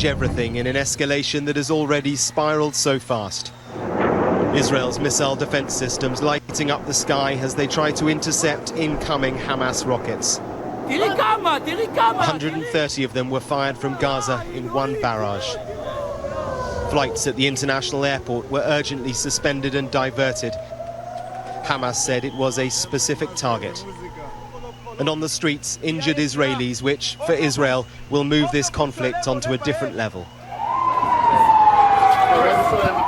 change everything in an escalation that has already spiraled so fast. Israel's missile defense systems lighting up the sky as they try to intercept incoming Hamas rockets. 130 of them were fired from Gaza in one barrage. Flights at the international airport were urgently suspended and diverted. Hamas said it was a specific target. And on the streets, injured Israelis, which, for Israel, will move this conflict onto a different level.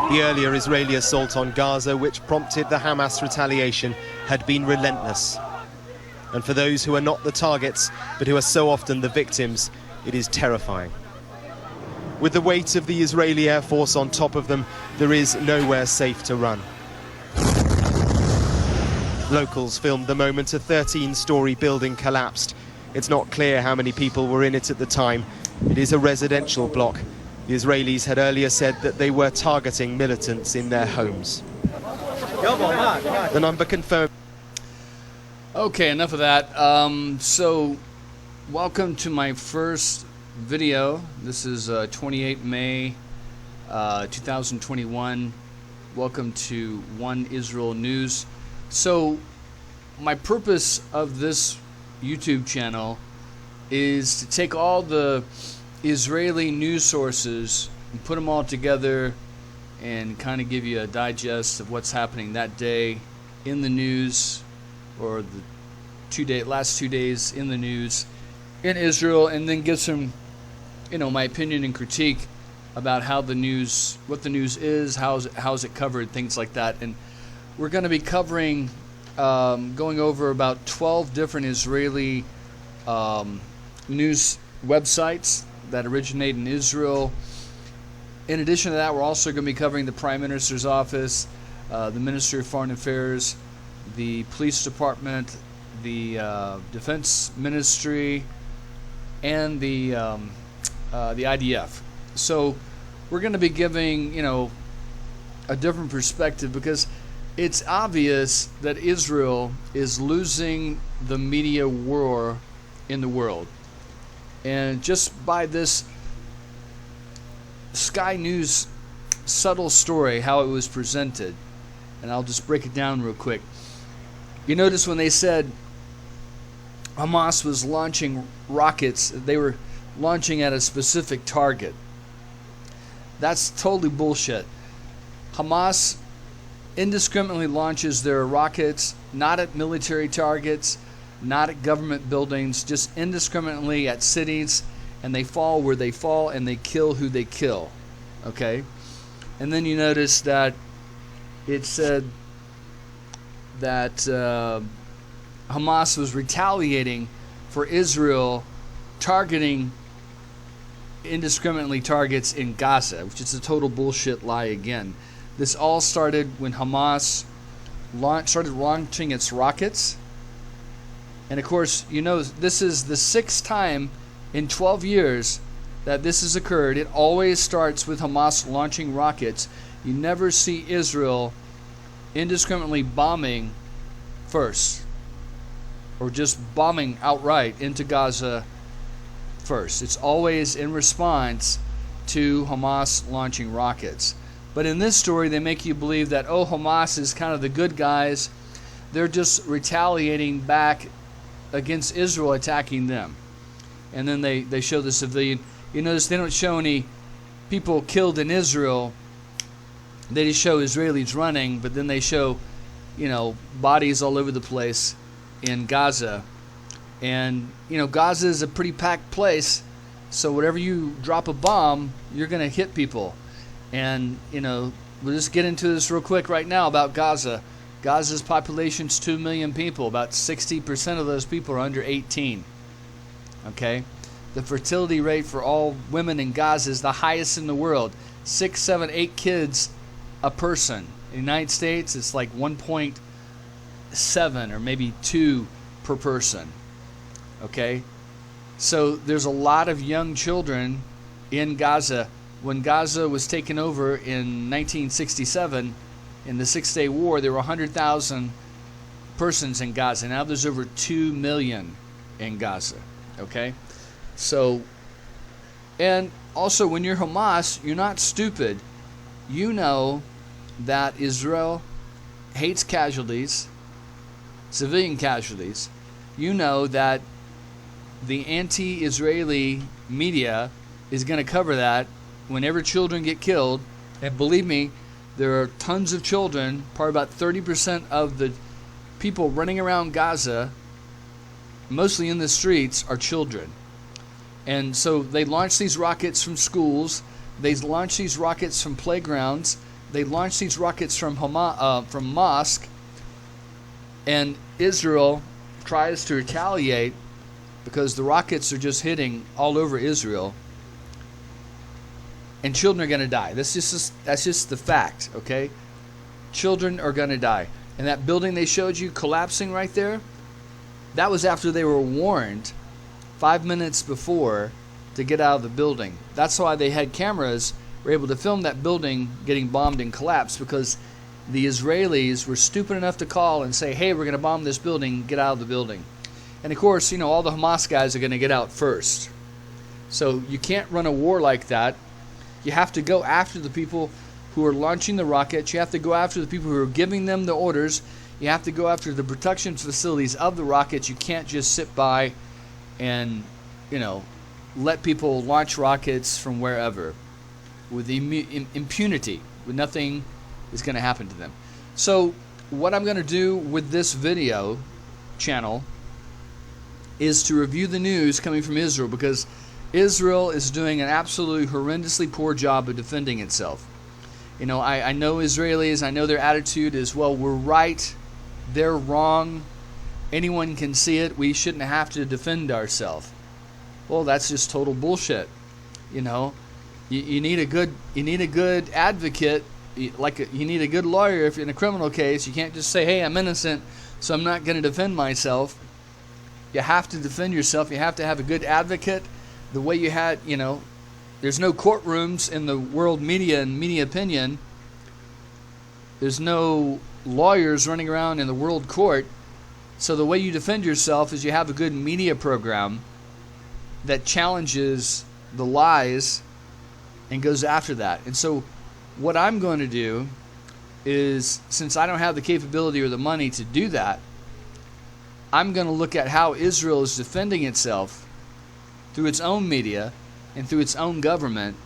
The earlier Israeli assault on Gaza, which prompted the Hamas retaliation, had been relentless. And for those who are not the targets, but who are so often the victims, it is terrifying. With the weight of the Israeli Air Force on top of them, there is nowhere safe to run. Locals filmed the moment a 13-story building collapsed. It's not clear how many people were in it at the time. It is a residential block. The Israelis had earlier said that they were targeting militants in their homes. The number confirmed. Okay, enough of that. So, welcome to my first video. This is 28 May 2021. Welcome to One Israel News. So, my purpose of this YouTube channel is to take all the Israeli news sources and put them all together and kind of give you a digest of what's happening that day in the news, or the last 2 days in the news in Israel, and then give some, my opinion and critique about how the news, what the news is, how's it covered, things like that. And we're going to be covering, going over about 12 different Israeli news websites that originate in Israel. In addition to that, we're also going to be covering the Prime Minister's office, the Ministry of Foreign Affairs, the Police Department, the Defense Ministry, and the IDF. So we're going to be giving, a different perspective, because it's obvious that Israel is losing the media war in the world. And just by this Sky News subtle story, how it was presented, and I'll just break it down real quick. You notice when they said Hamas was launching rockets, they were launching at a specific target. That's totally bullshit. Hamas indiscriminately launches their rockets, not at military targets, not at government buildings, just indiscriminately at cities, and they fall where they fall, and they kill who they kill. Okay? And then you notice that it said that Hamas was retaliating for Israel targeting indiscriminately targets in Gaza, which is a total bullshit lie again. This all started when Hamas started launching its rockets. And of course, this is the 6th time in 12 years that this has occurred. It always starts with Hamas launching rockets. You never see Israel indiscriminately bombing first, or just bombing outright into Gaza first. It's always in response to Hamas launching rockets. But in this story, they make you believe that, Hamas is kind of the good guys. They're just retaliating back against Israel attacking them. And then they show the civilian. You notice they don't show any people killed in Israel. They just show Israelis running, but then they show, bodies all over the place in Gaza. And, Gaza is a pretty packed place, so whatever you drop a bomb, you're going to hit people. And, we'll just get into this real quick right now about Gaza. Gaza's population is 2 million people. About 60% of those people are under 18. Okay? The fertility rate for all women in Gaza is the highest in the world. 6, 7, 8 kids a person. In the United States, it's like 1.7 or maybe 2 per person. Okay? So there's a lot of young children in Gaza. When Gaza was taken over in 1967, in the Six-Day War, there were 100,000 persons in Gaza. Now there's over 2 million in Gaza. Okay? So, and Also, when you're Hamas, you're not stupid. You know that Israel hates casualties, civilian casualties. You know that the anti-Israeli media is going to cover that whenever children get killed. And believe me, there are tons of children. Probably about 30% of the people running around Gaza, mostly in the streets, are children. And so they launch these rockets from schools. They launch these rockets from playgrounds. They launch these rockets from mosque. And Israel tries to retaliate because the rockets are just hitting all over Israel. And children are going to die. That's just the fact, okay? Children are going to die. And that building they showed you collapsing right there, that was after they were warned 5 minutes before to get out of the building. That's why they had cameras, were able to film that building getting bombed and collapsed, because the Israelis were stupid enough to call and say, hey, we're going to bomb this building, get out of the building. And of course, you know, all the Hamas guys are going to get out first. So you can't run a war like that. You have to go after the people who are launching the rockets. You have to go after the people who are giving them the orders. You have to go after the production facilities of the rockets. You can't just sit by and, you know, let people launch rockets from wherever with impunity, with nothing is going to happen to them. So what I'm going to do with this video channel is to review the news coming from Israel, because Israel is doing an absolutely horrendously poor job of defending itself. You know, I know Israelis, I know their attitude is, well, we're right, they're wrong, anyone can see it, we shouldn't have to defend ourselves. Well, that's just total bullshit. You know, you need a good advocate, you need a good lawyer if in a criminal case. You can't just say, hey, I'm innocent, so I'm not going to defend myself. You have to defend yourself. You have to have a good advocate. The way you had, you know, there's no courtrooms in the world media and media opinion. There's no lawyers running around in the world court. So the way you defend yourself is you have a good media program that challenges the lies and goes after that. And so what I'm going to do is, since I don't have the capability or the money to do that, I'm going to look at how Israel is defending itself through its own media and through its own government,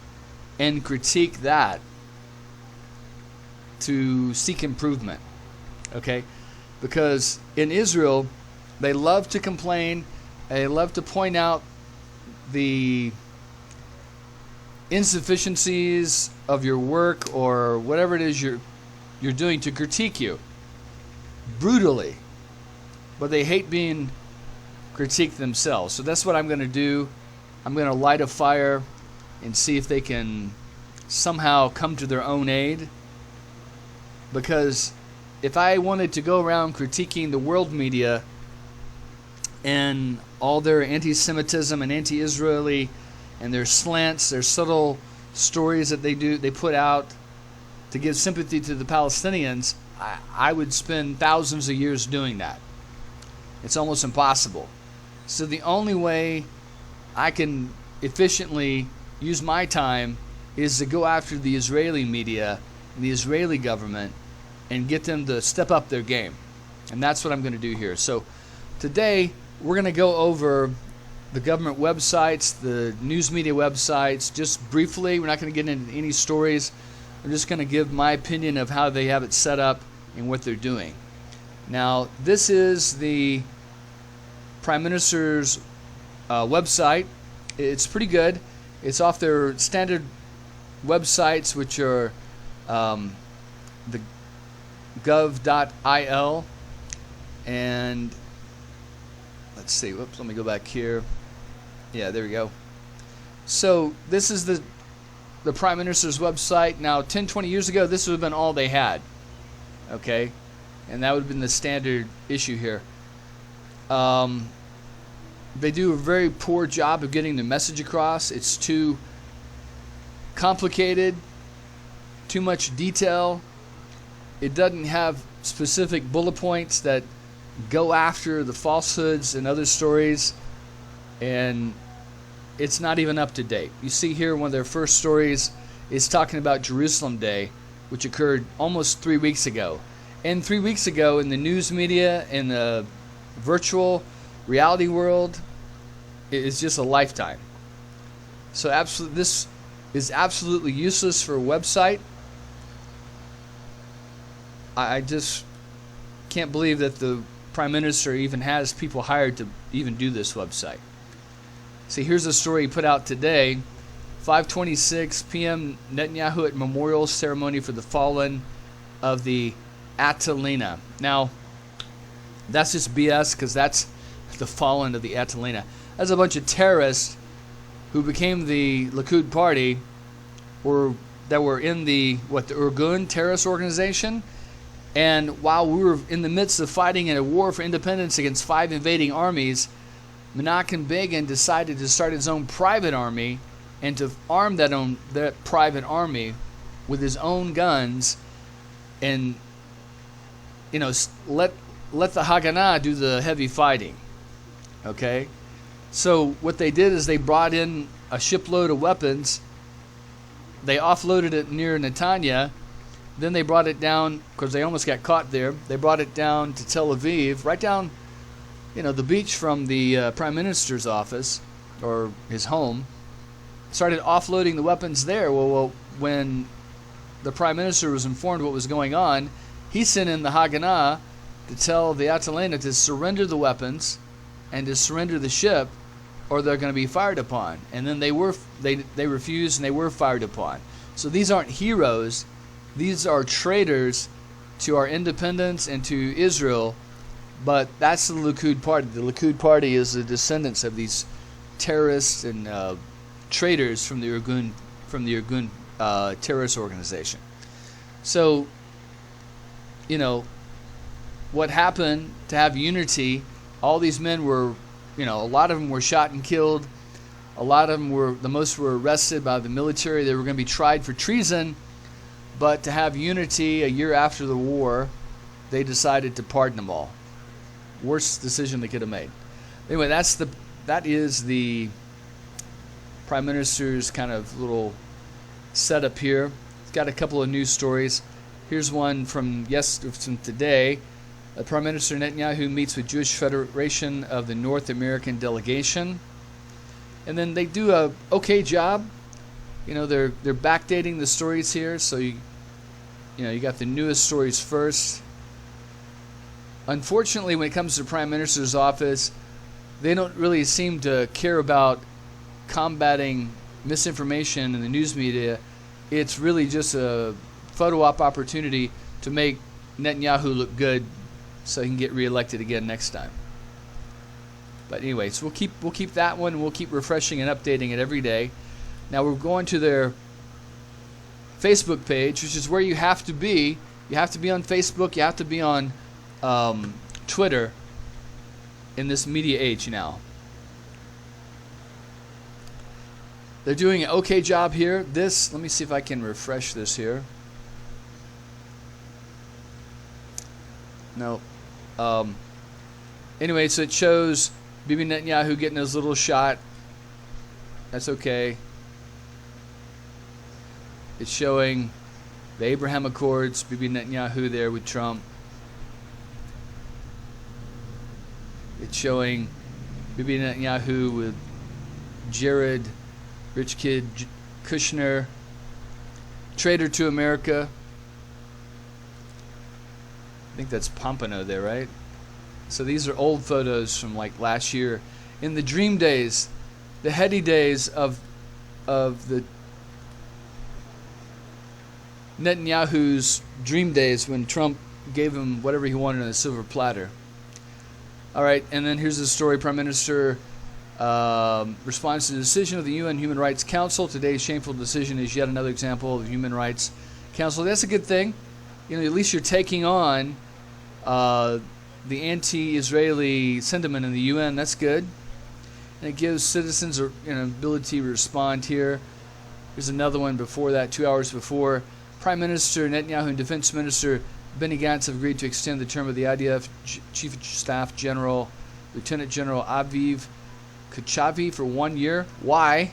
and critique that to seek improvement. Okay? Because in Israel, they love to complain, they love to point out the insufficiencies of your work or whatever it is you're doing, to critique you brutally. But they hate being critiqued themselves. So that's what I'm going to do. I'm going to light a fire and see if they can somehow come to their own aid. Because if I wanted to go around critiquing the world media and all their anti-Semitism and anti-Israeli and their slants, their subtle stories that they put out to give sympathy to the Palestinians, I would spend thousands of years doing that. It's almost impossible. So the only way I can efficiently use my time is to go after the Israeli media and the Israeli government and get them to step up their game. And that's what I'm going to do here. So today we're going to go over the government websites, the news media websites, just briefly. We're not going to get into any stories. I'm just going to give my opinion of how they have it set up and what they're doing. Now, this is the Prime Minister's website. It's pretty good. It's off their standard websites, which are the gov.il, and let's see, whoops, let me go back here. Yeah, there we go. So this is the Prime Minister's website. Now, 10, 20 years ago, this would have been all they had. Okay? And that would have been the standard issue here. They do a very poor job of getting the message across. It's too complicated, too much detail. It doesn't have specific bullet points that go after the falsehoods and other stories. And it's not even up to date. You see here one of their first stories is talking about Jerusalem Day, which occurred almost 3 weeks ago. And 3 weeks ago in the news media, in the virtual reality world, it is just a lifetime. So this is absolutely useless for a website. I just can't believe that the Prime Minister even has people hired to even do this website. See, here's a story he put out today. 5:26 p.m. Netanyahu at memorial ceremony for the fallen of the Atalina. Now, that's just BS, because that's the fallen of the Atalina. That's a bunch of terrorists who became the Likud party, or that were in the Irgun terrorist organization. And while we were in the midst of fighting in a war for independence against 5 invading armies, Menachem Begin decided to start his own private army and to arm that private army with his own guns, and let the Haganah do the heavy fighting. Okay? So what they did is they brought in a shipload of weapons. They offloaded it near Netanya. Then they brought it down, because they almost got caught there. They brought it down to Tel Aviv, right down the beach from the Prime Minister's office, or his home. Started offloading the weapons there. Well, when the Prime Minister was informed what was going on, he sent in the Haganah to tell the Atalina to surrender the weapons and to surrender the ship, or they're going to be fired upon. And then they refused, and they were fired upon. So these aren't heroes. These are traitors to our independence and to Israel. But that's the Likud party. The Likud party is the descendants of these terrorists and traitors from the Irgun terrorist organization. So, what happened to have unity? All these men were, a lot of them were shot and killed. A lot of them the most were arrested by the military. They were going to be tried for treason. But to have unity a year after the war, they decided to pardon them all. Worst decision they could have made. Anyway, that is the Prime Minister's kind of little setup here. It's got a couple of news stories. Here's one from today. Prime Minister Netanyahu meets with Jewish Federation of the North American delegation, and then they do a okay job. They're backdating the stories here, so you got the newest stories first. Unfortunately, when it comes to the Prime Minister's office, they don't really seem to care about combating misinformation in the news media. It's really just a photo op opportunity to make Netanyahu look good so he can get reelected again next time. But anyway, so we'll keep that one. We'll keep refreshing and updating it every day. Now we're going to their Facebook page, which is where you have to be. You have to be on Facebook. You have to be on Twitter in this media age now. They're doing an okay job here. Let me see if I can refresh this here. No. Anyway, so it shows Bibi Netanyahu getting his little shot. That's okay. It's showing the Abraham Accords, Bibi Netanyahu there with Trump. It's showing Bibi Netanyahu with Jared, rich kid Kushner, traitor to America. I think that's Pompano there, right? So these are old photos from like last year. In the dream days, the heady days of the Netanyahu's dream days, when Trump gave him whatever he wanted on a silver platter. All right, and then here's the story. Prime Minister responds to the decision of the UN Human Rights Council. Today's shameful decision is yet another example of the Human Rights Council. That's a good thing. At least you're taking on the anti-Israeli sentiment in the UN. That's good. And it gives citizens an ability to respond here. Here's another one before that, 2 hours before. Prime Minister Netanyahu and Defense Minister Benny Gantz have agreed to extend the term of the IDF Chief of Staff General, Lieutenant General Aviv Kachavi for 1 year. Why?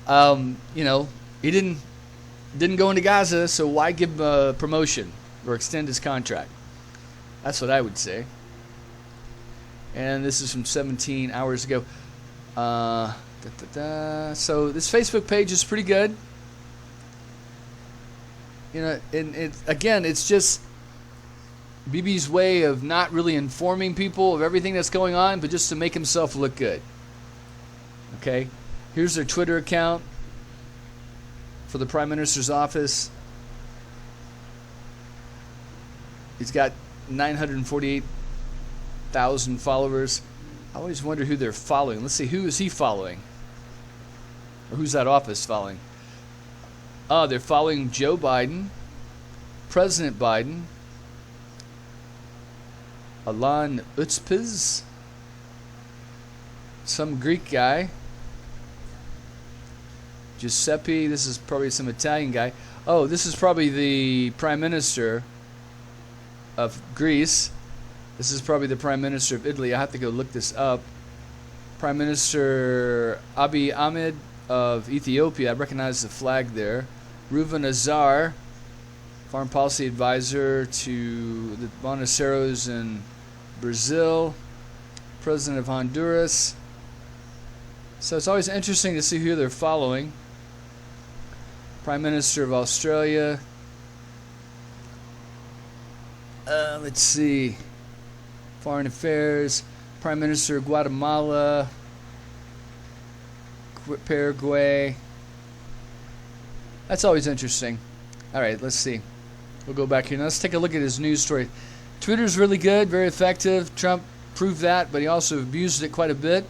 You know, he didn't go into Gaza, so why give him a promotion or extend his contract? That's what I would say. And this is from 17 hours ago. So this Facebook page is pretty good. You know, and it's just Bibi's way of not really informing people of everything that's going on, but just to make himself look good. Okay, here's their Twitter account for the Prime Minister's office. He's got 948,000 followers. I always wonder who they're following. Let's see, who is he following? Or who's that office following? Oh, they're following Joe Biden, President Biden, Alan Utspiz, some Greek guy, Giuseppe, this is probably some Italian guy. Oh, this is probably the Prime Minister of Greece. This is probably the Prime Minister of Italy. I have to go look this up. Prime Minister Abiy Ahmed of Ethiopia. I recognize the flag there. Reuven Azar, Foreign Policy Advisor to the Monticeros in Brazil. President of Honduras. So it's always interesting to see who they're following. Prime Minister of Australia. Let's see. Foreign Affairs. Prime Minister of Guatemala. Paraguay. That's always interesting. All right, let's see. We'll go back here. Now let's take a look at his news story. Twitter's really good, very effective. Trump proved that, but he also abused it quite a bit.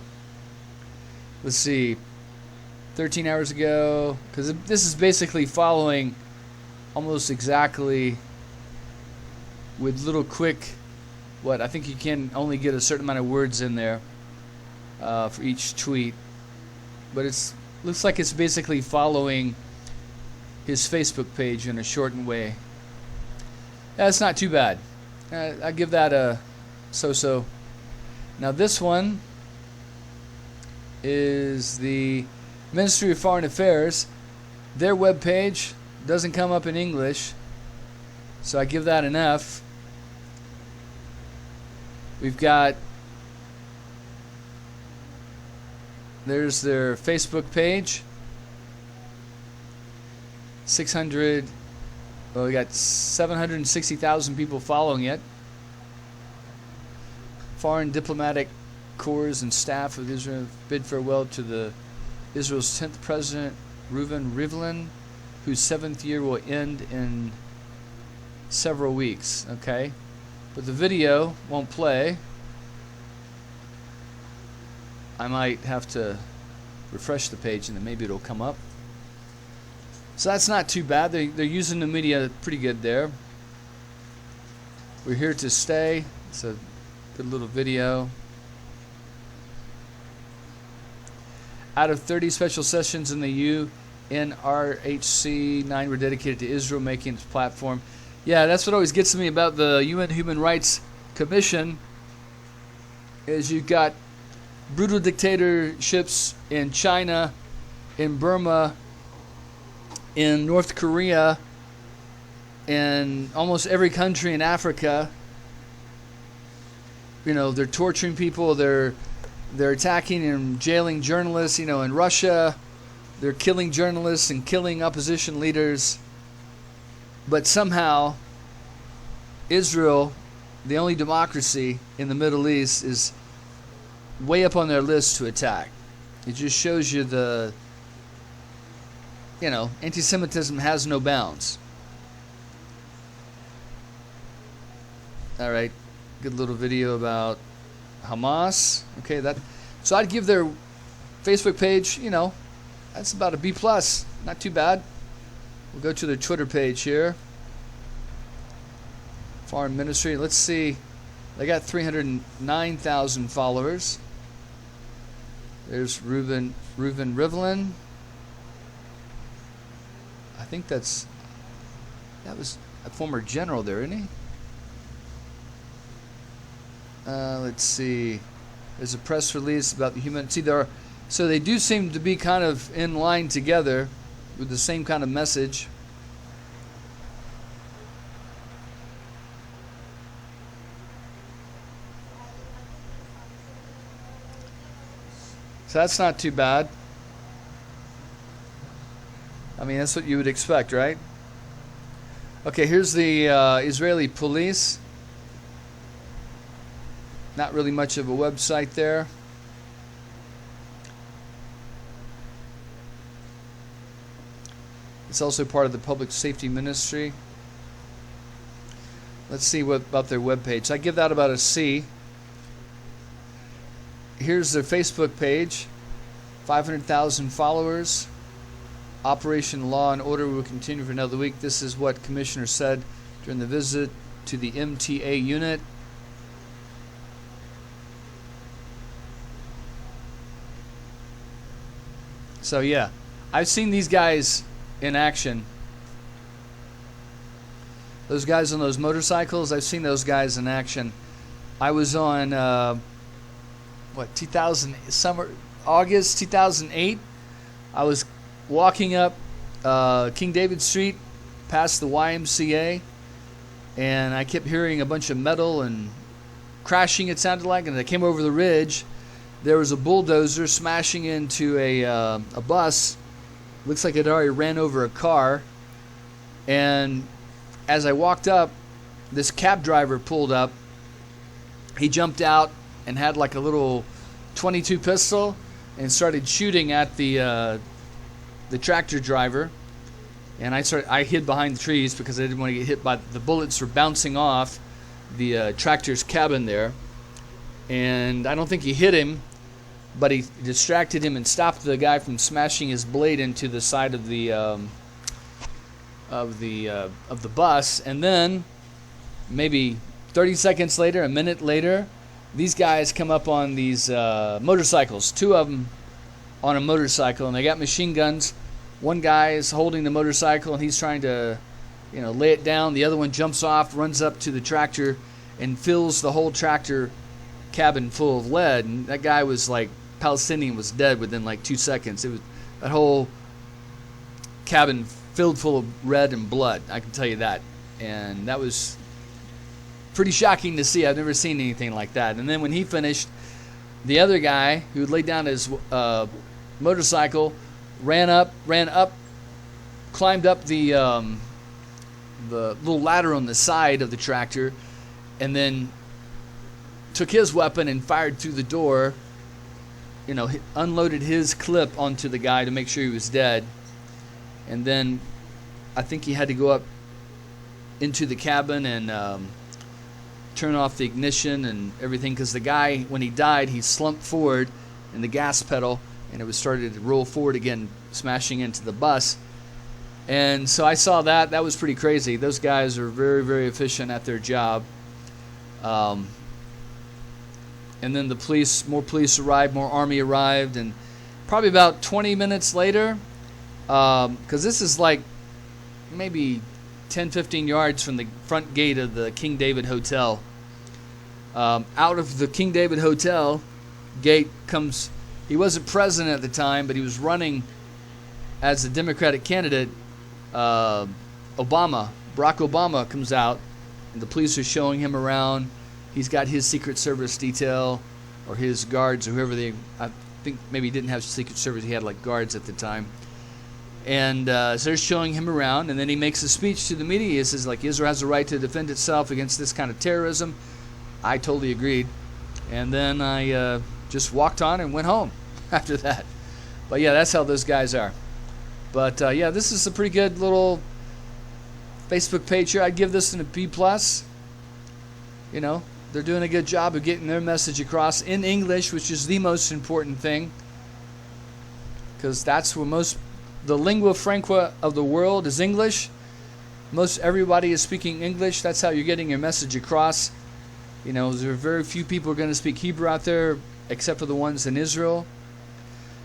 Let's see. 13 hours ago, because this is basically following almost exactly with little quick, I think you can only get a certain amount of words in there for each tweet. But looks like it's basically following his Facebook page in a shortened way. That's not too bad. I give that a so-so. Now this one is the Ministry of Foreign Affairs. Their webpage doesn't come up in English, so I give that an F. We've got, there's their Facebook page. we got 760,000 people following it. Foreign diplomatic corps and staff of Israel bid farewell to Israel's 10th president, Reuven Rivlin, whose 7th year will end in several weeks. Okay, but the video won't play. I might have to refresh the page and then maybe it'll come up. So that's not too bad. They're using the media pretty good there. We're here to stay. It's a good little video. Out of 30 special sessions in the UNRHC, 9 were dedicated to Israel making its platform. Yeah, that's what always gets to me about the UN Human Rights Commission, is you've got brutal dictatorships in China, in Burma, in North Korea, in almost every country in Africa. You know, they're torturing people, they're attacking and jailing journalists. You know, in Russia, they're killing journalists and killing opposition leaders. But somehow, Israel, the only democracy in the Middle East, is way up on their list to attack. It just shows you anti-Semitism has no bounds. All right, good little video about Hamas. Okay, so I'd give their Facebook page, that's about a B+. Not too bad. We'll go to their Twitter page here. Foreign Ministry. Let's see. They got 309,000 followers. There's Reuven Rivlin. I think that was a former general there, isn't he? Let's see. There's a press release about the human. See, so they do seem to be kind of in line together with the same kind of message. So that's not too bad. I mean, that's what you would expect, right? Okay, here's the Israeli police. Not really much of a website there. It's also part of the Public Safety Ministry. Let's see what about their webpage. I give that about a C. Here's their Facebook page. 500,000 followers. Operation Law and Order will continue for another week. This is what Commissioner said during the visit to the MTA unit. So yeah, I've seen these guys in action. Those guys on those motorcycles, I've seen those guys in action. I was on August 2008. I was walking up King David Street past the YMCA, and I kept hearing a bunch of metal and crashing, it sounded like, and I came over the ridge. There was a bulldozer smashing into a bus. Looks like it already ran over a car. And as I walked up, this cab driver pulled up. He jumped out and had like a little .22 pistol and started shooting at the tractor driver. And I hid behind the trees because I didn't want to get hit by the bullets. Were bouncing off the tractor's cabin there. And I don't think he hit him, but he distracted him and stopped the guy from smashing his blade into the side of the bus. And then maybe 30 seconds later, a minute later, these guys come up on these motorcycles, two of them on a motorcycle, and they got machine guns. One guy is holding the motorcycle and he's trying to, lay it down. The other one jumps off, runs up to the tractor, and fills the whole tractor cabin full of lead. And that guy was like, Palestinian was dead within like 2 seconds. It was that whole cabin filled full of red and blood, I can tell you that. And that was pretty shocking to see. I've never seen anything like that. And then when he finished, the other guy who had laid down his motorcycle ran up, climbed up the little ladder on the side of the tractor, and then took his weapon and fired through the door. Unloaded his clip onto the guy to make sure he was dead. And then I think he had to go up into the cabin and turn off the ignition and everything, because the guy, when he died, he slumped forward in the gas pedal, and it was started to roll forward again, smashing into the bus. And so I saw that. That was pretty crazy. Those guys are very, very efficient at their job. And then more police arrived, more army arrived, and probably about 20 minutes later, because this is like maybe 10, 15 yards from the front gate of the King David Hotel. Out of the King David Hotel gate comes, he wasn't president at the time, but he was running as a Democratic candidate. Barack Obama comes out, and the police are showing him around. He's got his Secret Service detail, or his guards, or whoever I think maybe he didn't have Secret Service, he had like guards at the time. And so they're showing him around, and then he makes a speech to the media. He says, like, Israel has a right to defend itself against this kind of terrorism. I totally agreed. And then I just walked on and went home after that. But yeah, that's how those guys are. But yeah, this is a pretty good little Facebook page here. I'd give this a B+. They're doing a good job of getting their message across in English, which is the most important thing, because that's where the lingua franca of the world is English. Most everybody is speaking English. That's how you're getting your message across. There are very few people who are going to speak Hebrew out there, except for the ones in Israel.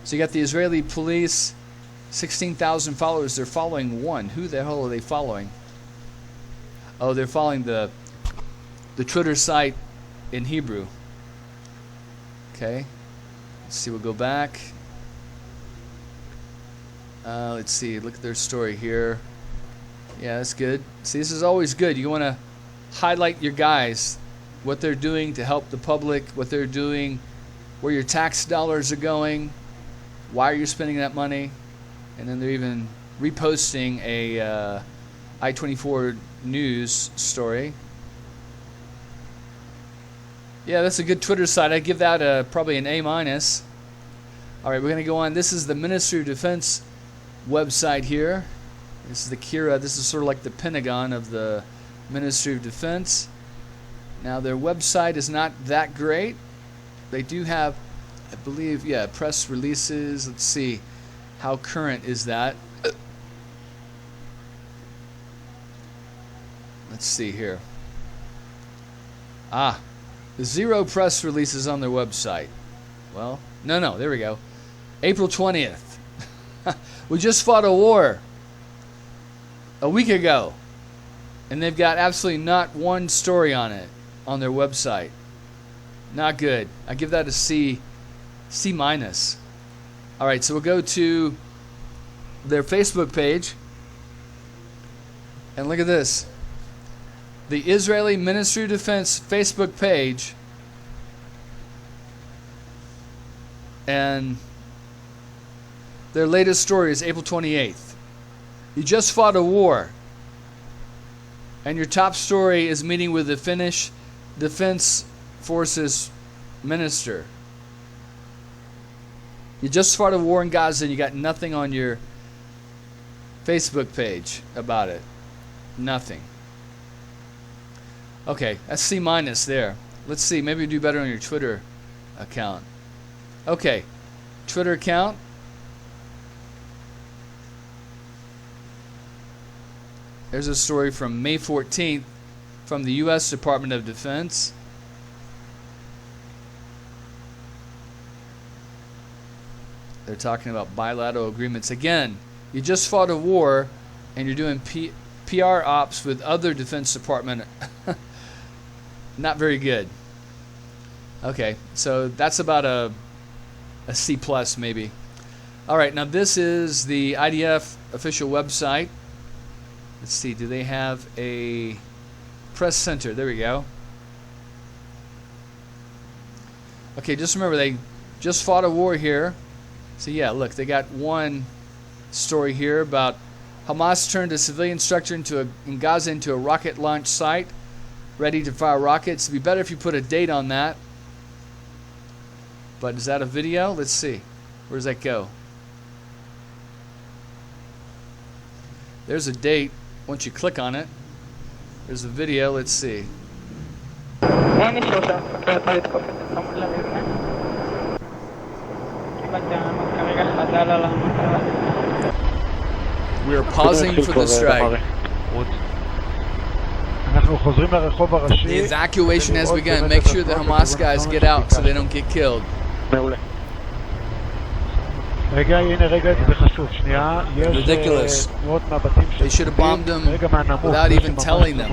So you got the Israeli police, 16,000 followers. They're following one. Who the hell are they following? Oh, they're following the Twitter site in Hebrew. Okay. Let's see, we'll go back. Let's see, look at their story here. Yeah, that's good. See, this is always good. You want to highlight your guys, what they're doing to help the public, what they're doing, where your tax dollars are going, why are you spending that money, and then they're even reposting a I-24 news story. Yeah, that's a good Twitter site. I'd give that probably an A-. All right, we're going to go on. This is the Ministry of Defense website here. This is the Kira. This is sort of like the Pentagon of the Ministry of Defense. Now, their website is not that great. They do have, I believe, yeah, press releases. Let's see. How current is that? Let's see here. Ah, 0 press releases on their website. Well, no, there we go. April 20th. We just fought a war a week ago, and they've got absolutely not one story on it on their website. Not good. I give that a C-. All right, so we'll go to their Facebook page, and look at this. The Israeli Ministry of Defense Facebook page, and their latest story is April 28th. You just fought a war, and your top story is meeting with the Finnish Defense Forces minister. You just fought a war in Gaza, and you got nothing on your Facebook page about it. Nothing. Okay, that's C- there. Let's see, maybe you do better on your Twitter account. Okay, Twitter account. There's a story from May 14th from the U.S. Department of Defense. They're talking about bilateral agreements. Again, you just fought a war, and you're doing PR ops with other Defense Department. Not very good. Okay, so that's about a C+ maybe. All right, now this is the IDF official website. Let's see, do they have a press center? There we go. Okay, just remember they just fought a war here. So yeah, look, they got one story here about Hamas turned a civilian structure in Gaza into a rocket launch site, ready to fire rockets. It'd be better if you put a date on that. But is that a video? Let's see. Where does that go? There's a date. Once you click on it, there's a video. Let's see. We are pausing for the strike. The evacuation has begun. Make sure the Hamas guys get out so they don't get killed. Ridiculous. They should have bombed them without even telling them.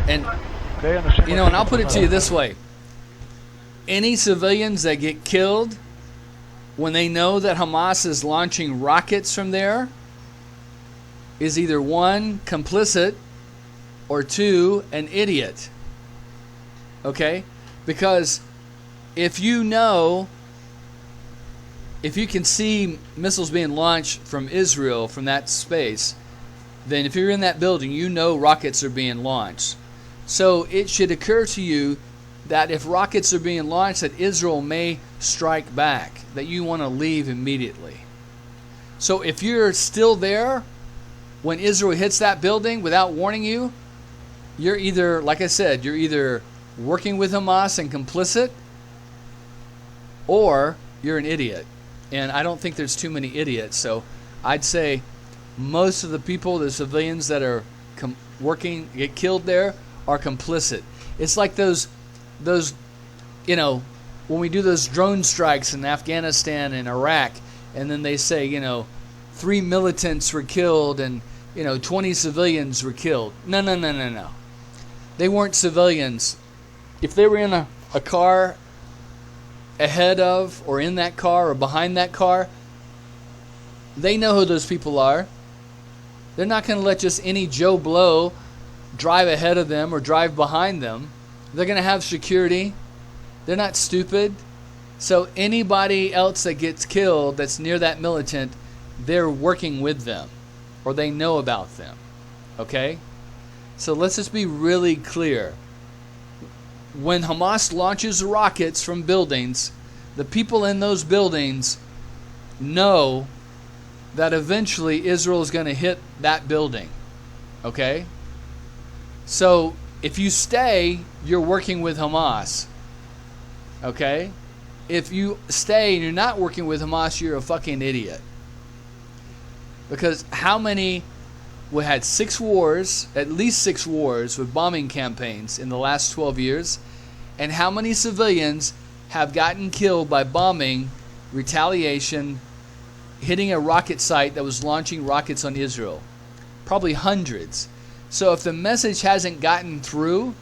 And, you know, and I'll put it to you this way. Any civilians that get killed when they know that Hamas is launching rockets from there is either 1, complicit, or 2, an idiot. Okay? Because if you know, if you can see missiles being launched from Israel from that space, then if you're in that building, you know rockets are being launched. So it should occur to you that if rockets are being launched, that Israel may strike back, that you want to leave immediately. So if you're still there when Israel hits that building without warning you, you're either, like I said, you're either working with Hamas and complicit, or you're an idiot. And I don't think there's too many idiots. So I'd say most of the people, the civilians that are working, get killed there, are complicit. It's like those, you know, when we do those drone strikes in Afghanistan and Iraq, and then they say, you know, 3 militants were killed and, you know, 20 civilians were killed. No. They weren't civilians. If they were in a a car ahead of or in that car or behind that car, they know who those people are. They're not going to let just any Joe Blow drive ahead of them or drive behind them. They're going to have security. They're not stupid. So anybody else that gets killed that's near that militant, they're working with them or they know about them. Okay? So let's just be really clear. When Hamas launches rockets from buildings, the people in those buildings know that eventually Israel is going to hit that building. Okay? So if you stay, you're working with Hamas. Okay? If you stay and you're not working with Hamas, you're a fucking idiot. Because how many... We had 6 wars, at least 6 wars with bombing campaigns in the last 12 years. And how many civilians have gotten killed by bombing, retaliation, hitting a rocket site that was launching rockets on Israel? Probably hundreds. So if the message hasn't gotten through,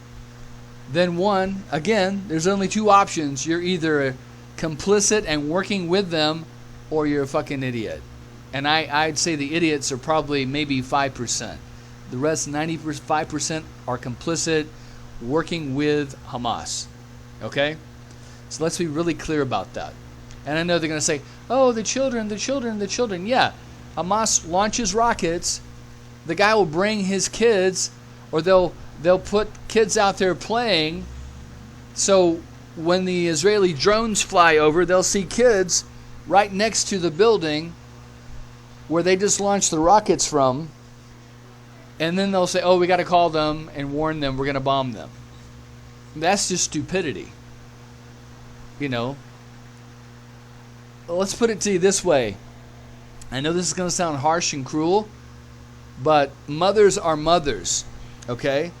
then one, again, there's only 2 options. You're either complicit and working with them, or you're a fucking idiot. And I'd say the idiots are probably maybe 5%. The rest, 95%, are complicit, working with Hamas. Okay? So let's be really clear about that. And I know they're going to say, oh, the children. Yeah, Hamas launches rockets. The guy will bring his kids, or they'll put kids out there playing. So when the Israeli drones fly over, they'll see kids right next to the building where they just launched the rockets from, and then they'll say, oh, we got to call them and warn them we're going to bomb them. That's just stupidity. You know? Let's put it to you this way. I know this is going to sound harsh and cruel, but mothers are mothers, okay?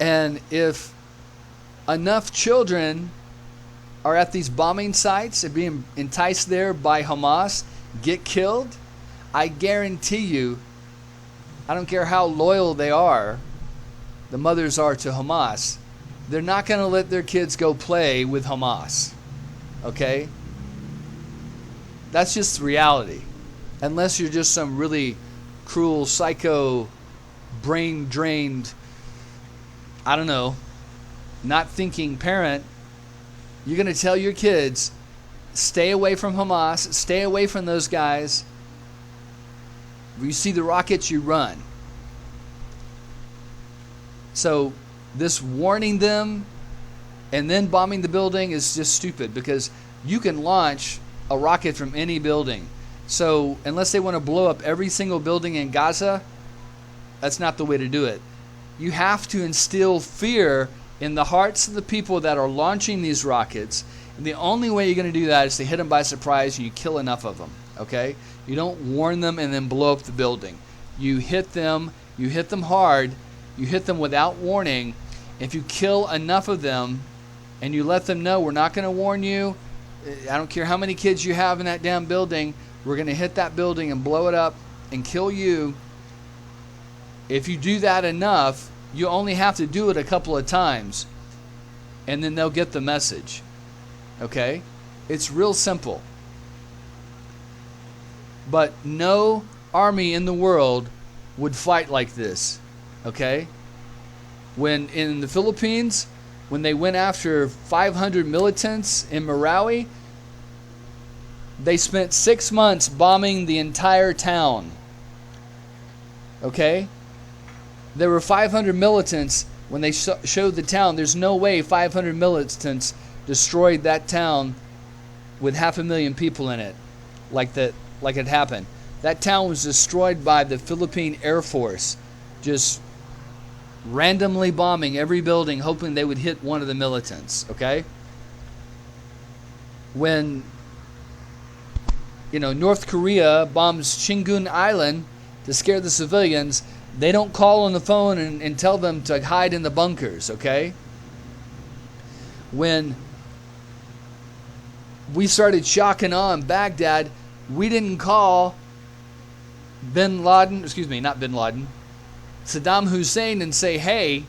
And if enough children are at these bombing sites and being enticed there by Hamas, get killed, I guarantee you, I don't care how loyal they are, the mothers are to Hamas, they're not going to let their kids go play with Hamas. Okay? That's just reality. Unless you're just some really cruel, psycho, brain-drained, I don't know, not thinking parent, you're going to tell your kids, stay away from Hamas, stay away from those guys. When you see the rockets, you run. So this warning them and then bombing the building is just stupid, because you can launch a rocket from any building. So unless they want to blow up every single building in Gaza, that's not the way to do it. You have to instill fear in the hearts of the people that are launching these rockets. And the only way you're going to do that is to hit them by surprise, and you kill enough of them. Okay? You don't warn them and then blow up the building. You hit them hard, you hit them without warning. If you kill enough of them and you let them know, we're not going to warn you, I don't care how many kids you have in that damn building, we're going to hit that building and blow it up and kill you. If you do that enough, you only have to do it a couple of times, and then they'll get the message. Okay? It's real simple. But no army in the world would fight like this. Okay? When in the Philippines, when they went after 500 militants in Marawi, they spent 6 months bombing the entire town. Okay? There were 500 militants. When they showed the town, there's no way 500 militants destroyed that town with 500,000 people in it, like it happened. That town was destroyed by the Philippine Air Force, just randomly bombing every building, hoping they would hit one of the militants. Okay? When North Korea bombs Chingun Island to scare the civilians, they don't call on the phone and tell them to hide in the bunkers. Okay? When we started shocking on Baghdad, we didn't call Saddam Hussein and say, hey,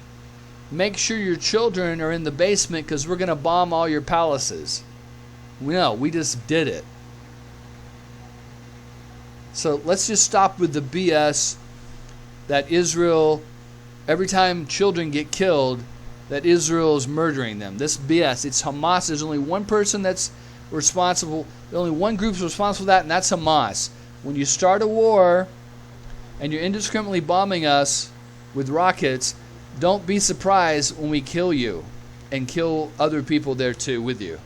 make sure your children are in the basement because we're going to bomb all your palaces. No, we just did it. So let's just stop with the BS that Israel, every time children get killed, that Israel is murdering them. This BS. It's Hamas. There's only one person that's responsible. Only one group's responsible for that, and that's Hamas. When you start a war and you're indiscriminately bombing us with rockets, don't be surprised when we kill you and kill other people there too with you.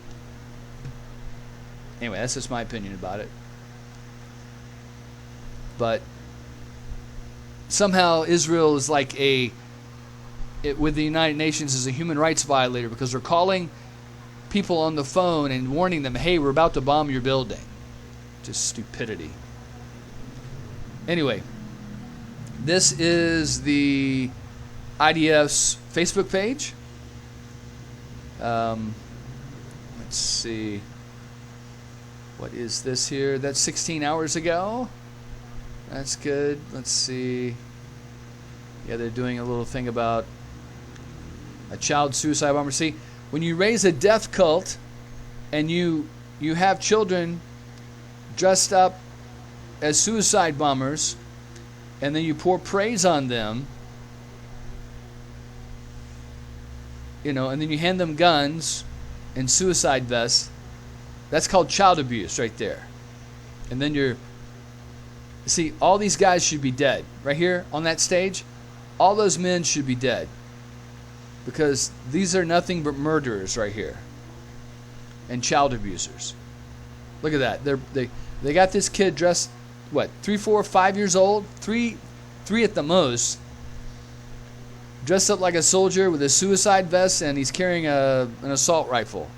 Anyway, that's just my opinion about it. But somehow Israel is like with the United Nations is a human rights violator because they're calling people on the phone and warning them, hey, we're about to bomb your building. Just stupidity. Anyway, this is the IDF's Facebook page. Let's see. What is this here? That's 16 hours ago. That's good. Let's see. Yeah, they're doing a little thing about a child suicide bomber. See, when you raise a death cult and you have children dressed up as suicide bombers and then you pour praise on them, and then you hand them guns and suicide vests, that's called child abuse right there. And then see, all these guys should be dead. Right here on that stage, all those men should be dead. Because these are nothing but murderers right here. And child abusers. Look at that. They got this kid dressed, 3, 4, 5 years old? Three at the most. Dressed up like a soldier with a suicide vest, and he's carrying an assault rifle.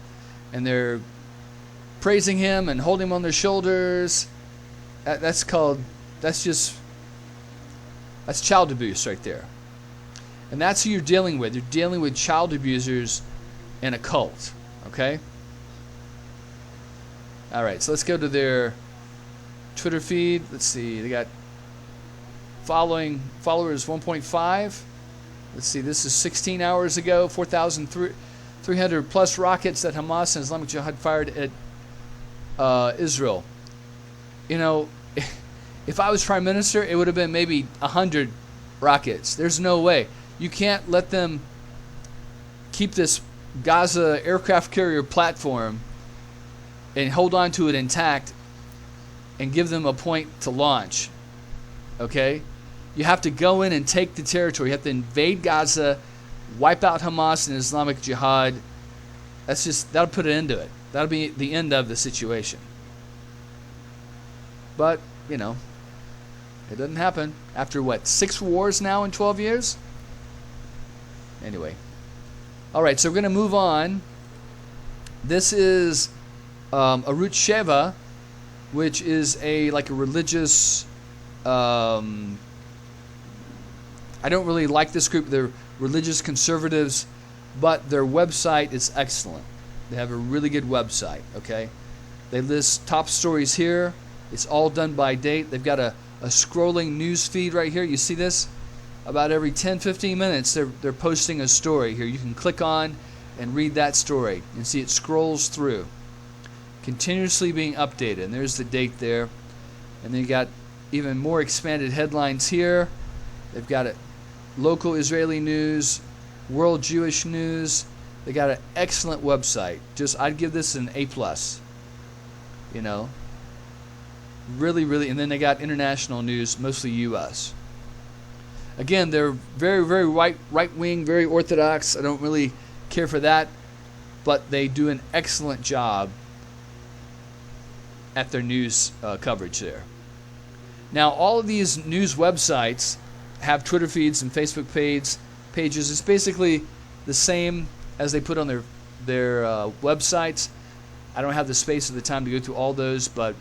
And they're praising him and holding him on their shoulders. That's child abuse right there. And that's who you're dealing with. You're dealing with child abusers and a cult. Okay? Alright, so let's go to their Twitter feed. Let's see. They got followers 1.5. Let's see. This is 16 hours ago. 4,300 plus rockets that Hamas and Islamic Jihad fired at Israel. If I was Prime Minister, it would have been maybe 100 rockets. There's no way. You can't let them keep this Gaza aircraft carrier platform and hold on to it intact and give them a point to launch. Okay? You have to go in and take the territory. You have to invade Gaza, wipe out Hamas and Islamic Jihad. That'll put an end to it. That'll be the end of the situation. But, it doesn't happen. After 6 wars now in 12 years? Anyway. Alright, so we're going to move on. This is Arut Sheva, which is a religious... I don't really like this group. They're religious conservatives, but their website is excellent. They have a really good website, okay? They list top stories here. It's all done by date. They've got a scrolling news feed right here. You see this? About every 10-15 minutes, they're posting a story here. You can click on and read that story and see it scrolls through. Continuously being updated. And there's the date there. And then you got even more expanded headlines here. They've got local Israeli news, world Jewish news. They got an excellent website. I'd give this an A+. Really, really, and then they got international news, mostly U.S. Again, they're very, very right-wing, very orthodox. I don't really care for that, but they do an excellent job at their news coverage there. Now, all of these news websites have Twitter feeds and Facebook pages. It's basically the same as they put on their websites. I don't have the space or the time to go through all those, but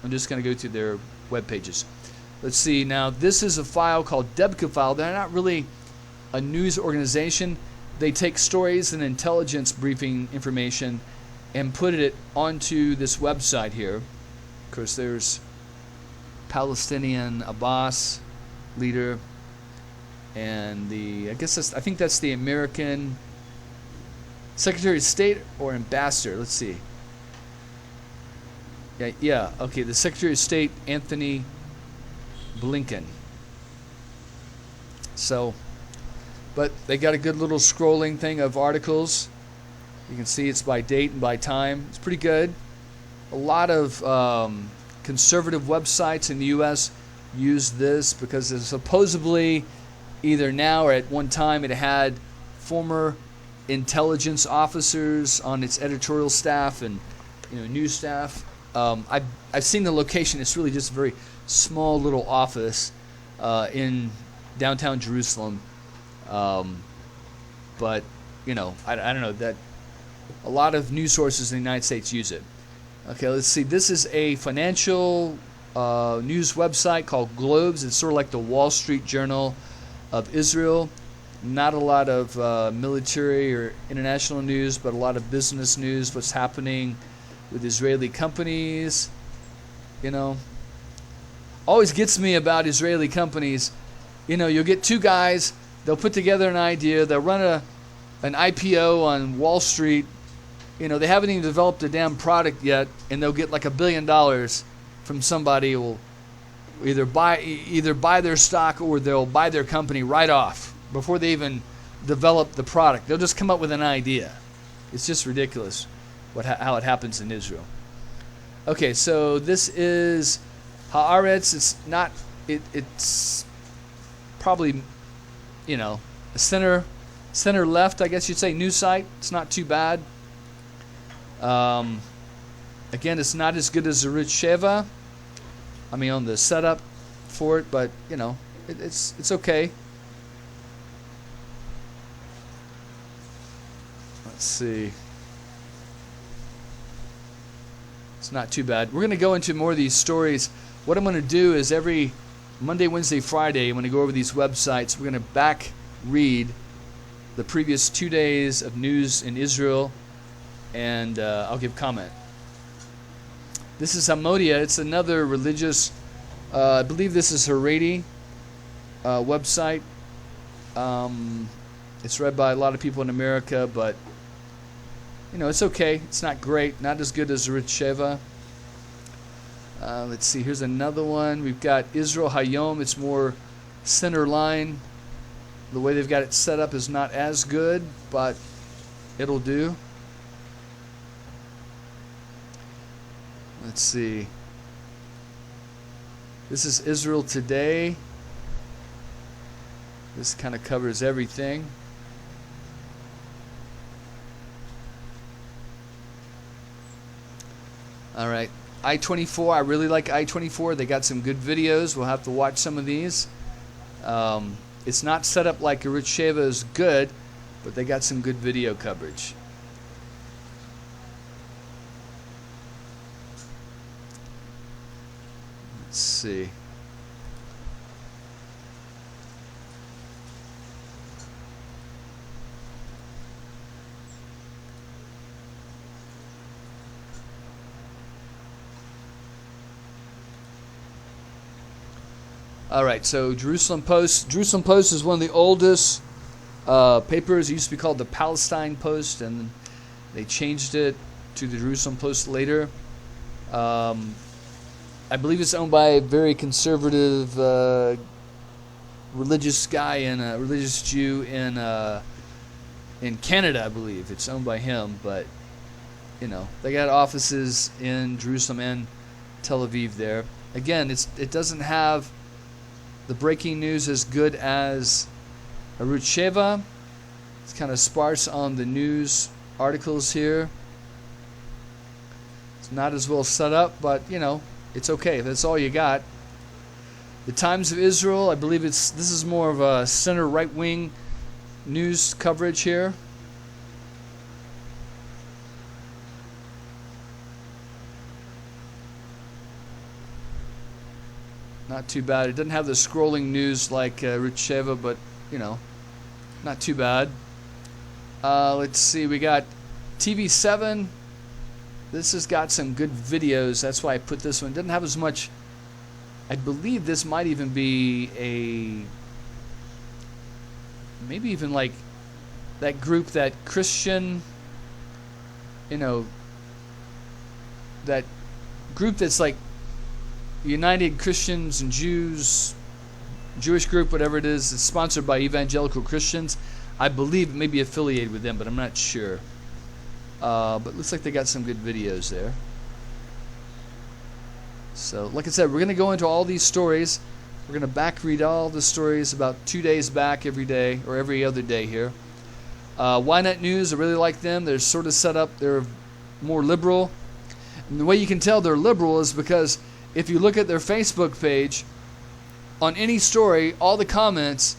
I'm just going to go to their web pages. Let's see. Now, this is a file called Debka file. They're not really a news organization. They take stories and intelligence briefing information and put it onto this website here. Of course, there's Palestinian Abbas leader. And I think that's the American Secretary of State or Ambassador. Let's see. Yeah. Okay, the Secretary of State, Anthony Blinken. So, but they got a good little scrolling thing of articles. You can see it's by date and by time. It's pretty good. A lot of conservative websites in the U.S. use this because it's supposedly either now or at one time it had former intelligence officers on its editorial staff and news staff. I've seen the location. It's really just a very small little office in downtown Jerusalem. But I don't know that a lot of news sources in the United States use it. Okay, let's see. This is a financial news website called Globes. It's sort of like the Wall Street Journal of Israel. Not a lot of military or international news, but a lot of business news, what's happening with Israeli companies. Always gets me about Israeli companies. You'll get two guys, they'll put together an idea, they'll run an IPO on Wall Street. They haven't even developed a damn product yet, and they'll get like $1 billion from somebody who will either buy their stock or they'll buy their company right off before they even develop the product. They'll just come up with an idea. It's just ridiculous how it happens in Israel. Okay, so this is Haaretz. It's probably a center left, I guess you'd say, news site. It's not too bad. Again, it's not as good as Arutz Sheva. On the setup for it, but it's okay. Let's see. It's not too bad. We're going to go into more of these stories. What I'm going to do is every Monday, Wednesday, Friday, I'm going to go over these websites. We're going to back read the previous 2 days of news in Israel, and I'll give comment. This is Hamodia. It's another religious, I believe this is Haredi website. It's read by a lot of people in America, but it's okay. It's not great. Not as good as Arutz Sheva. Let's see. Here's another one. We've got Israel Hayom. It's more center line. The way they've got it set up is not as good, but it'll do. Let's see. This is Israel Today. This kind of covers everything. All right. I-24. I really like I-24. They got some good videos. We'll have to watch some of these. It's not set up like Arutz Sheva is good, but they got some good video coverage. Let's see. All right, so Jerusalem Post. Jerusalem Post is one of the oldest papers. It used to be called the Palestine Post, and they changed it to the Jerusalem Post later. I believe it's owned by a very conservative religious guy and a religious Jew in Canada, I believe. It's owned by him, but they got offices in Jerusalem and Tel Aviv there. Again, it doesn't have the breaking news as good as Arutz Sheva. It's kind of sparse on the news articles here. It's not as well set up, but it's okay. That's all you got. The Times of Israel, I believe this is more of a center right-wing news coverage here. Not too bad. It doesn't have the scrolling news like Arutz Sheva, but not too bad. Let's see. We got TV7. This has got some good videos. That's why I put this one. It doesn't have as much. I believe this might even be maybe even like that group, that Christian, that group that's like United Christians and Jews, Jewish group, whatever it is. It's sponsored by evangelical Christians. I believe it may be affiliated with them, but I'm not sure. But looks like they got some good videos there. So, like I said, we're going to go into all these stories. We're going to back read all the stories about 2 days back every day, or every other day here. Ynet News, I really like them. They're sort of set up, they're more liberal. And the way you can tell they're liberal is because if you look at their Facebook page, on any story, all the comments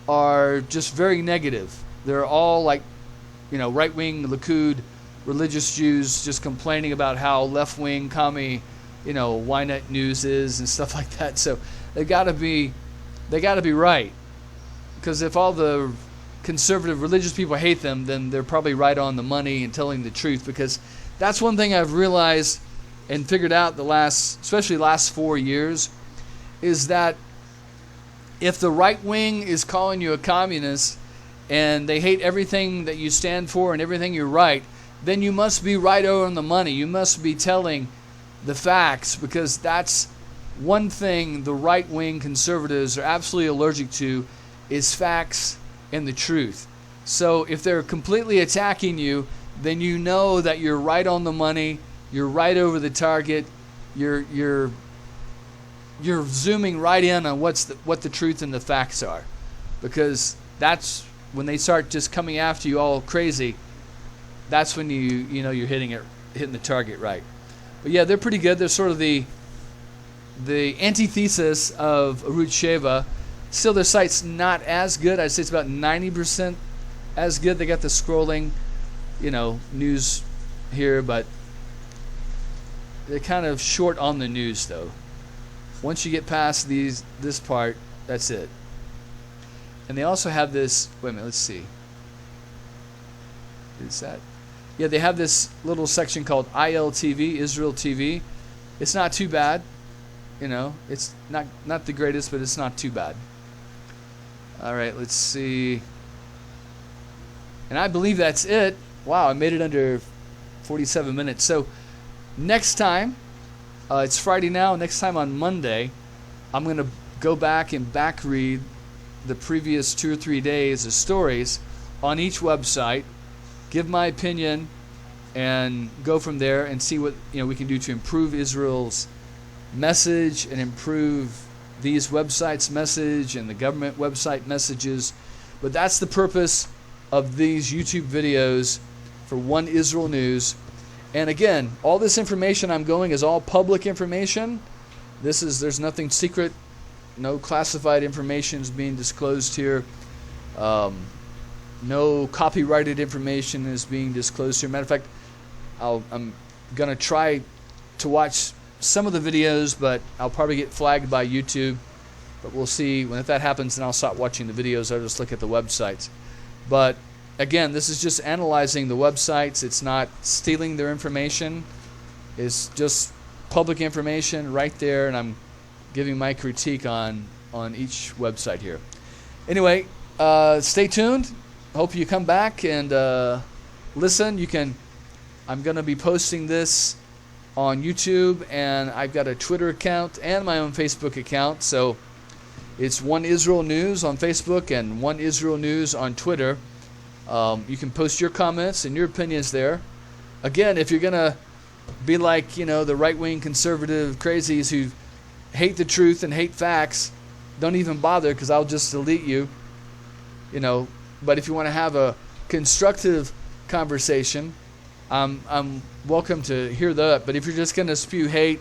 are just very negative. They're all like, right-wing, Likud, religious Jews just complaining about how left-wing, commie, Ynet News is and stuff like that. So they got to be right, because if all the conservative religious people hate them, then they're probably right on the money and telling the truth. Because that's one thing I've realized and figured out especially last 4 years, is that if the right wing is calling you a communist and they hate everything that you stand for and everything you write, then you must be right on the money. You must be telling the facts, because that's one thing the right-wing conservatives are absolutely allergic to, is facts and the truth. So if they're completely attacking you, then you know that you're right on the money, you're right over the target, you're zooming right in on what the truth and the facts are. Because that's when they start just coming after you all crazy, that's when you're hitting the target right. But yeah, they're pretty good. They're sort of the antithesis of Arutz Sheva. Still, their site's not as good. I'd say it's about 90% as good. They got the scrolling, news here, but they're kind of short on the news, though. Once you get past this part, that's it. And they also have this. Wait a minute. Let's see. Is that? Yeah, they have this little section called ILTV, Israel TV. It's not too bad. It's not the greatest, but it's not too bad. All right, let's see. And I believe that's it. Wow, I made it under 47 minutes. So next time, it's Friday now. Next time on Monday, I'm going to go back and back read the previous 2 or 3 days of stories on each website, give my opinion, and go from there and see what we can do to improve Israel's message and improve these websites' message and the government website messages. But that's the purpose of these YouTube videos for One Israel News. And again, all this information I'm going is all public information. There's nothing secret, no classified information is being disclosed here. No copyrighted information is being disclosed here. Matter of fact, I'm going to try to watch some of the videos, but I'll probably get flagged by YouTube. But we'll see. If that happens, then I'll stop watching the videos. I'll just look at the websites. But again, this is just analyzing the websites. It's not stealing their information. It's just public information right there, and I'm giving my critique on each website here. Anyway, stay tuned. Hope you come back and listen. I'm going to be posting this on YouTube, and I've got a Twitter account and my own Facebook account. So it's One Israel News on Facebook and One Israel News on Twitter. You can post your comments and your opinions there. Again, if you're going to be like, the right-wing conservative crazies who hate the truth and hate facts, don't even bother, because I'll just delete you. But if you want to have a constructive conversation, I'm welcome to hear that. But if you're just going to spew hate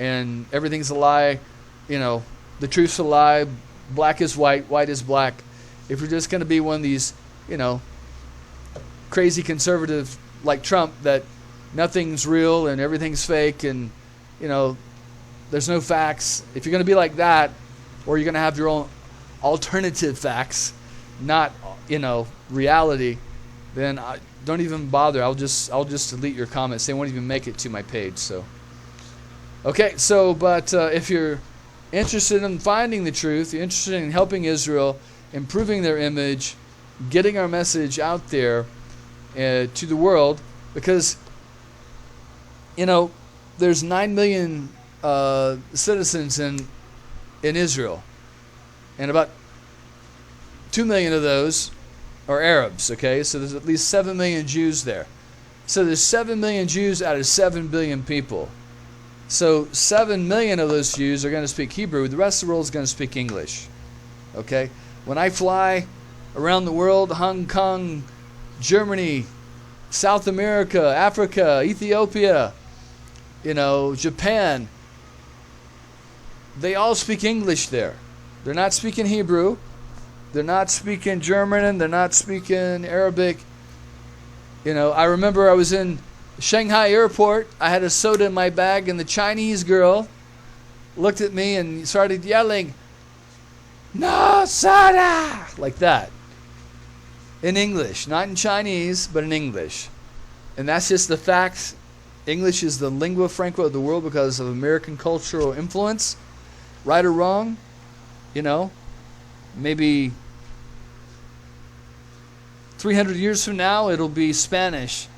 and everything's a lie, the truth's a lie, black is white, white is black. If you're just going to be one of these, crazy conservative like Trump, that nothing's real and everything's fake and, there's no facts. If you're going to be like that, or you're going to have your own alternative facts, not, reality, then don't even bother. I'll just delete your comments. They won't even make it to my page. So, okay. So, but if you're interested in finding the truth, you're interested in helping Israel, improving their image, getting our message out there to the world, because, you know, there's 9 million citizens in Israel, and about 2 million of those are Arabs, okay? So there's at least 7 million Jews there. So there's 7 million Jews out of 7 billion people. So 7 million of those Jews are going to speak Hebrew. The rest of the world is going to speak English, okay? When I fly around the world, Hong Kong, Germany, South America, Africa, Ethiopia, you know, Japan, they all speak English there. They're not speaking Hebrew. They're not speaking German. They're not speaking Arabic. You know, I remember I was in Shanghai airport. I had a soda in my bag, and the Chinese girl looked at me and started yelling, "No soda!" like that. In English. Not in Chinese, but in English. And that's just the facts. English is the lingua franca of the world because of American cultural influence. Right or wrong, you know, maybe 300 years from now it'll be Spanish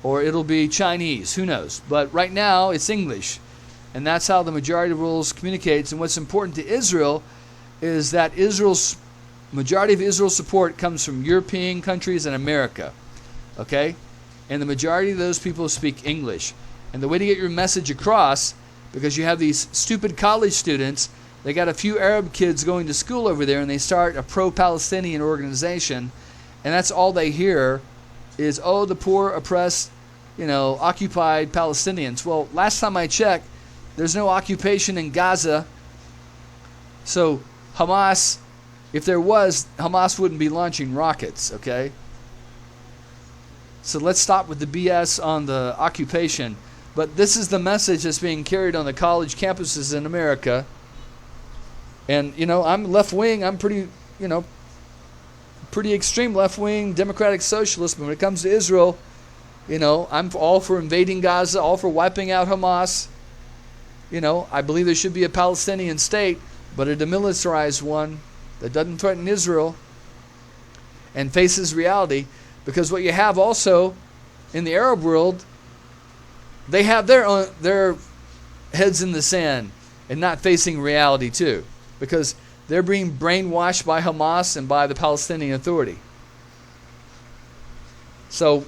or it'll be Chinese, who knows. But right now it's English, and that's how the majority of the world communicates. And what's important to Israel is that majority of Israel's support comes from European countries and America, okay? And the majority of those people speak English. And the way to get your message across, because you have these stupid college students, they got a few Arab kids going to school over there, and they start a pro-Palestinian organization, and that's all they hear is, oh, the poor, oppressed, you know, occupied Palestinians. Well, last time I checked, there's no occupation in Gaza. So Hamas, if there was, Hamas wouldn't be launching rockets, okay? So let's stop with the BS on the occupation. But this is the message that's being carried on the college campuses in America. And, you know, I'm left-wing. I'm pretty, you know, pretty extreme left-wing, democratic socialist. But when it comes to Israel, you know, I'm all for invading Gaza, all for wiping out Hamas. You know, I believe there should be a Palestinian state, but a demilitarized one that doesn't threaten Israel and faces reality. Because what you have also in the Arab world, they have their heads in the sand and not facing reality too, because they're being brainwashed by Hamas and by the Palestinian Authority. So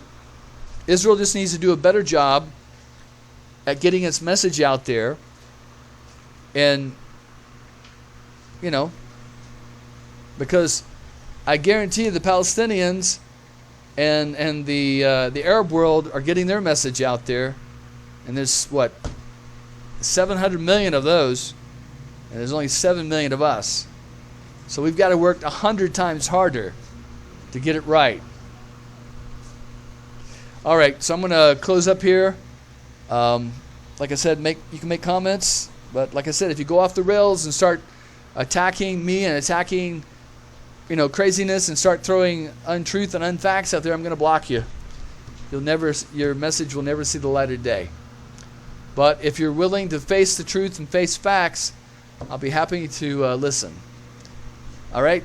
Israel just needs to do a better job at getting its message out there, and, you know, because I guarantee the Palestinians and the Arab world are getting their message out there. And there's, what, 700 million of those, and there's only 7 million of us. So we've got to work 100 times harder to get it right. All right, so I'm going to close up here. Like I said, you can make comments, but like I said, if you go off the rails and start attacking me and attacking, you know, craziness, and start throwing untruth and unfacts out there, I'm going to block you. Your message will never see the light of day. But if you're willing to face the truth and face facts, I'll be happy to listen. All right?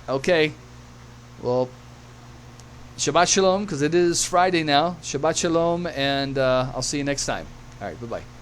Okay. Well, Shabbat Shalom, because it is Friday now. Shabbat Shalom, and I'll see you next time. All right, bye-bye.